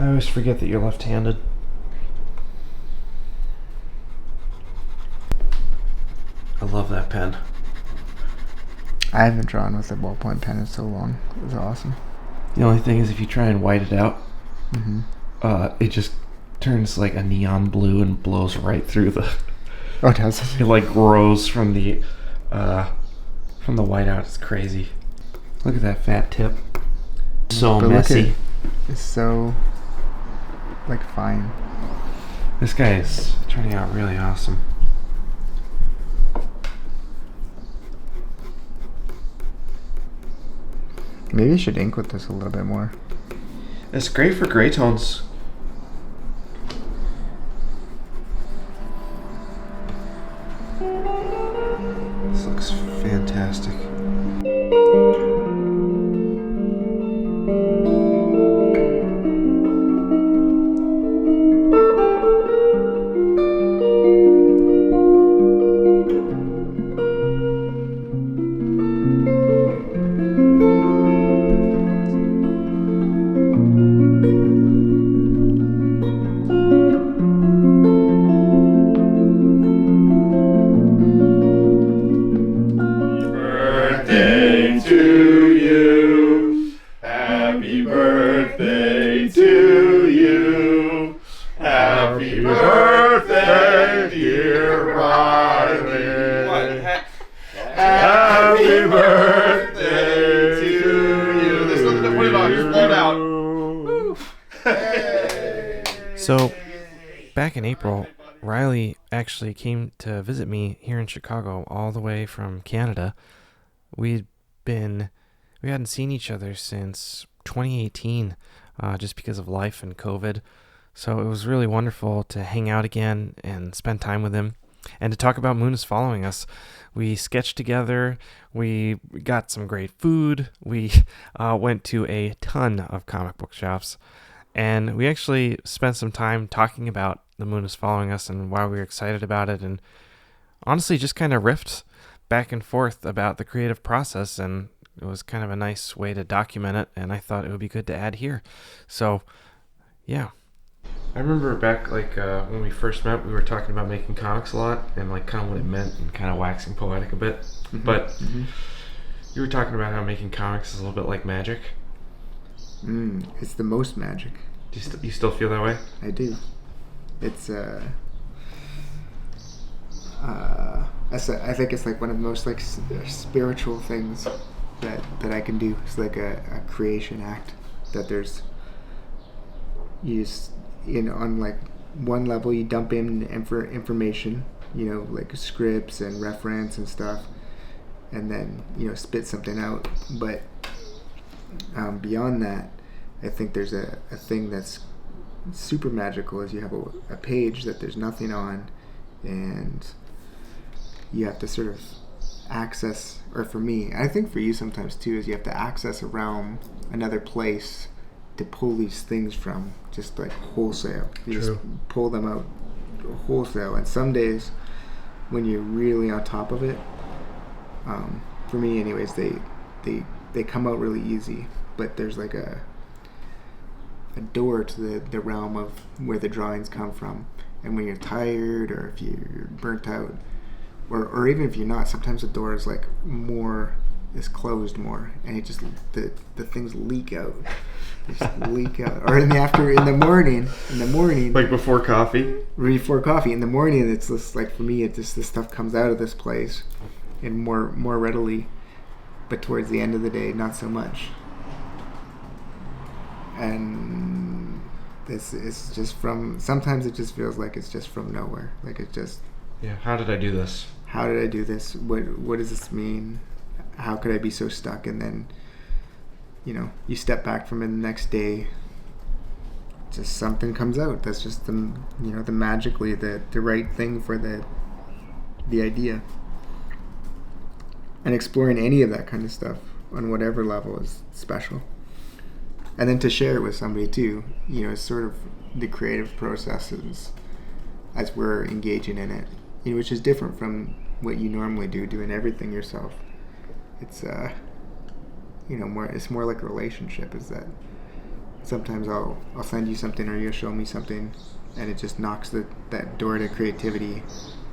I always forget that you're left-handed. I love that pen. I haven't drawn with a ballpoint pen in so long. It was awesome. The only thing is if you try and white it out, Mm-hmm. It just turns like a neon blue and blows right through the... Oh, it does? It like grows from the whiteout. It's crazy. Look at that fat tip. So But messy. It's so, like, fine. This guy is turning out really awesome. Maybe I should ink with this a little bit more. It's great for gray tones. This looks fantastic. So, back in April, Riley actually came to visit me here in Chicago, all the way from Canada. We hadn't seen each other since 2018, just because of life and COVID. So it was really wonderful to hang out again and spend time with him, and to talk about Moon is Following Us. We sketched together. We got some great food. We went to a ton of comic book shops. And we actually spent some time talking about The Moon is Following Us and why we were excited about it, and honestly just kind of riffed back and forth about the creative process, and it was kind of a nice way to document it, and I thought it would be good to add here. So, yeah. I remember back when we first met, we were talking about making comics a lot and kind of what it meant and kind of waxing poetic a bit. Mm-hmm. But you were talking about how making comics is a little bit like magic. It's the most magic. Do you still feel that way? I do. It's I think it's like one of the most spiritual things that I can do. It's like a creation act. That there's on like one level you dump in information, like scripts and reference and stuff, and then spit something out. But beyond that, I think there's a thing that's super magical is you have a page that there's nothing on, and you have to sort of access, or for me, I think for you sometimes too, is you have to access a realm, another place to pull these things from, just like wholesale. You True. Just pull them out wholesale, and some days when you're really on top of it, for me anyways, they come out really easy, but there's like a door to the realm of where the drawings come from. And when you're tired, or if you're burnt out, or even if you're not, sometimes the door is is closed more, and it just the things leak out. They just leak out. Or in the morning, like before coffee. In the morning, it's just like, for me, this stuff comes out of this place, and more readily. But towards the end of the day, not so much. And this is just sometimes it just feels like it's just from nowhere. Like it just... Yeah, how did I do this? What does this mean? How could I be so stuck? And then, you step back from it the next day, just something comes out. That's just the magically the right thing for the idea. And exploring any of that kind of stuff on whatever level is special. And then to share it with somebody too, it's sort of the creative processes as we're engaging in it, which is different from what you normally do, doing everything yourself. It's it's more like a relationship. Is that sometimes I'll send you something or you'll show me something, and it just knocks that door to creativity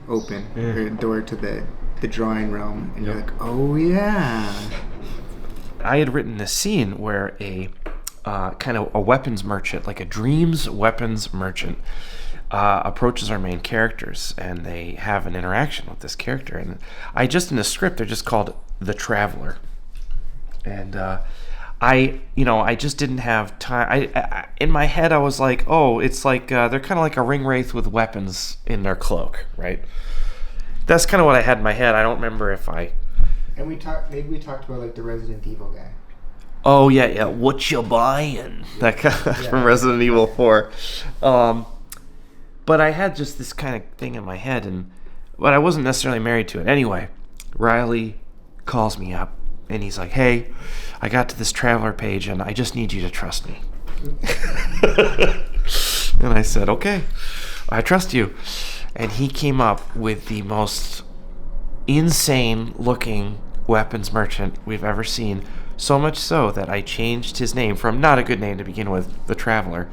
open, or door to the drawing realm, and you're like, oh yeah. I had written this scene where a kind of a weapons merchant, like a dreams weapons merchant, approaches our main characters, and they have an interaction with this character. And I just in the script, they're just called the Traveler, and I just didn't have time. I in my head I was like, oh, it's like they're kind of like a ring wraith with weapons in their cloak, right? That's kind of what I had in my head. I don't remember if I. And we talked about like the Resident Evil guy. Oh yeah, what you buying? That guy from Resident Evil 4. But I had just this kind of thing in my head, but I wasn't necessarily married to it. Anyway, Riley calls me up, and he's like, hey, I got to this Traveler page, and I just need you to trust me. And I said, okay, I trust you. And he came up with the most insane-looking weapons merchant we've ever seen, so much so that I changed his name from not a good name to begin with, the Traveler,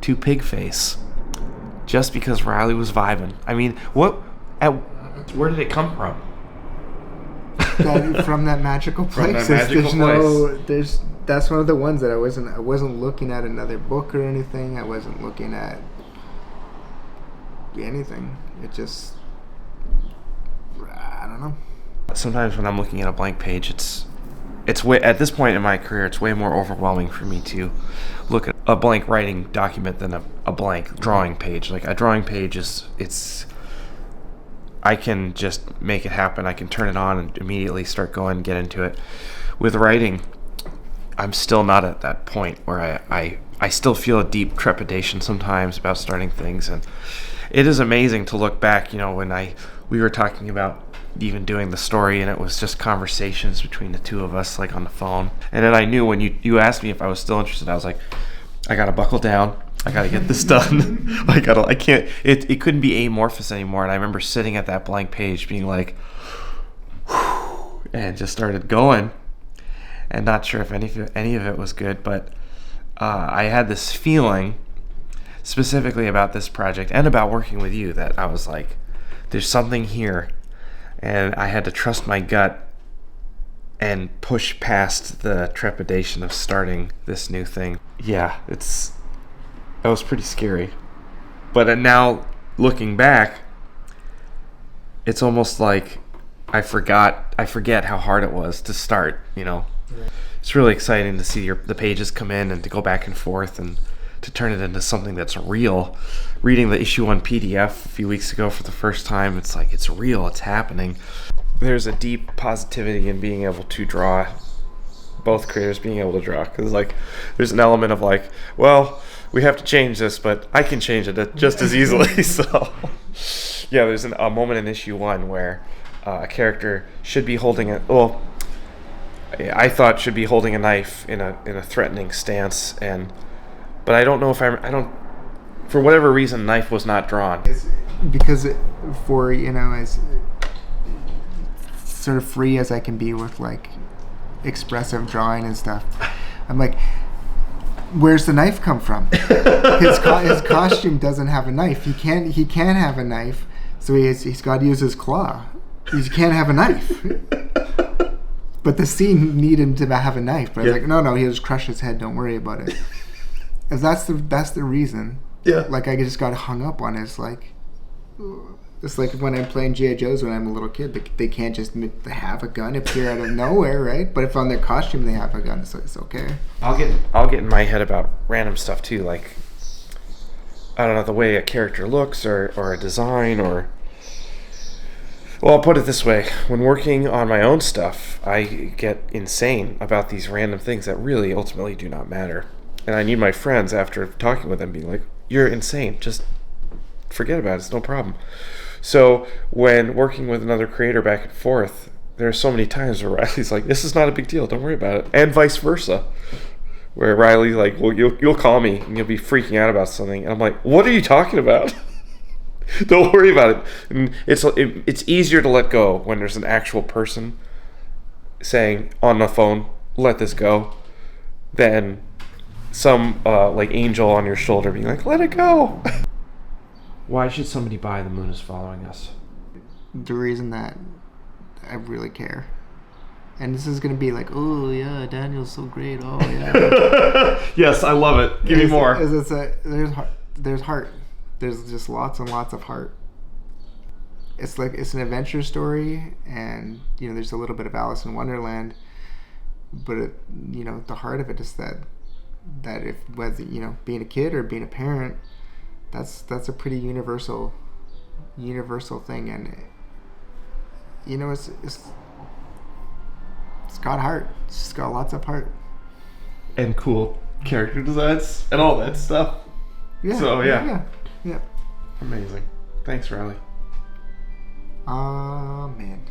to Pigface, just because Riley was vibing. I mean, where did it come from? From that magical place. That's one of the ones that I wasn't looking at another book or anything. I wasn't looking at anything. It just, I don't know. Sometimes when I'm looking at a blank page, it's way, at this point in my career, it's way more overwhelming for me to look at a blank writing document than a blank drawing page. Like a drawing page I can just make it happen. I can turn it on and immediately start going and get into it. With writing, I'm still not at that point where I still feel a deep trepidation sometimes about starting things. And it is amazing to look back, when we were talking about even doing the story, and it was just conversations between the two of us, like on the phone. And then I knew when you asked me if I was still interested, I was like, I gotta buckle down. I gotta get this done. I can't. It couldn't be amorphous anymore. And I remember sitting at that blank page, being like, whew, and just started going, and not sure if any of it was good, but I had this feeling, specifically about this project and about working with you, that I was like, there's something here, and I had to trust my gut and push past the trepidation of starting this new thing. Yeah, that was pretty scary. But now, looking back, it's almost like I forget how hard it was to start, Right. It's really exciting to see the pages come in and to go back and forth and to turn it into something that's real. Reading the issue 1 PDF a few weeks ago for the first time, it's like, it's real, it's happening. There's a deep positivity in being able to draw, both creators being able to draw, because there's an element of well, we have to change this, but I can change it just as easily. So yeah, there's a moment in issue 1 where a character should be holding I thought should be holding a knife in a threatening stance, but I don't know if for whatever reason, knife was not drawn. It's because as sort of free as I can be with expressive drawing and stuff, I'm like, where's the knife come from? His costume doesn't have a knife. He can't have a knife, so he's got to use his claw. He can't have a knife. But the scene needed him to have a knife. But I was like, no, he'll just crush his head. Don't worry about it. Because that's the reason. Yeah. I just got hung up on it. It's like when I'm playing G.I. Joes when I'm a little kid. They can't just have a gun appear out of nowhere, right? But if on their costume they have a gun, it's okay. I'll get in my head about random stuff too, I don't know, the way a character looks or a design or. Well, I'll put it this way. When working on my own stuff, I get insane about these random things that really ultimately do not matter. And I need my friends, after talking with them, being like, you're insane. Just forget about it. It's no problem. So when working with another creator back and forth, there are so many times where Riley's like, this is not a big deal. Don't worry about it. And vice versa. Where Riley's like, well, you'll call me and you'll be freaking out about something. And I'm like, what are you talking about? Don't worry about it. And it's easier to let go when there's an actual person saying on the phone, let this go, than some like angel on your shoulder being like, let it go. Why should somebody buy The Moon Is Following Us? The reason that I really care. And this is going to be like, oh, yeah, Daniel's so great. Oh, yeah. Yes, I love it. Give me more. There's heart. There's just lots and lots of heart. It's an adventure story, and, you know, there's a little bit of Alice in Wonderland. But, you know, the heart of it is that if, whether, you know, being a kid or being a parent, that's a pretty universal thing. And, you know, it's got heart. It's just got lots of heart. And cool character designs and all that stuff. Yeah. So, yeah. Yeah. Amazing. Thanks, Riley. Man.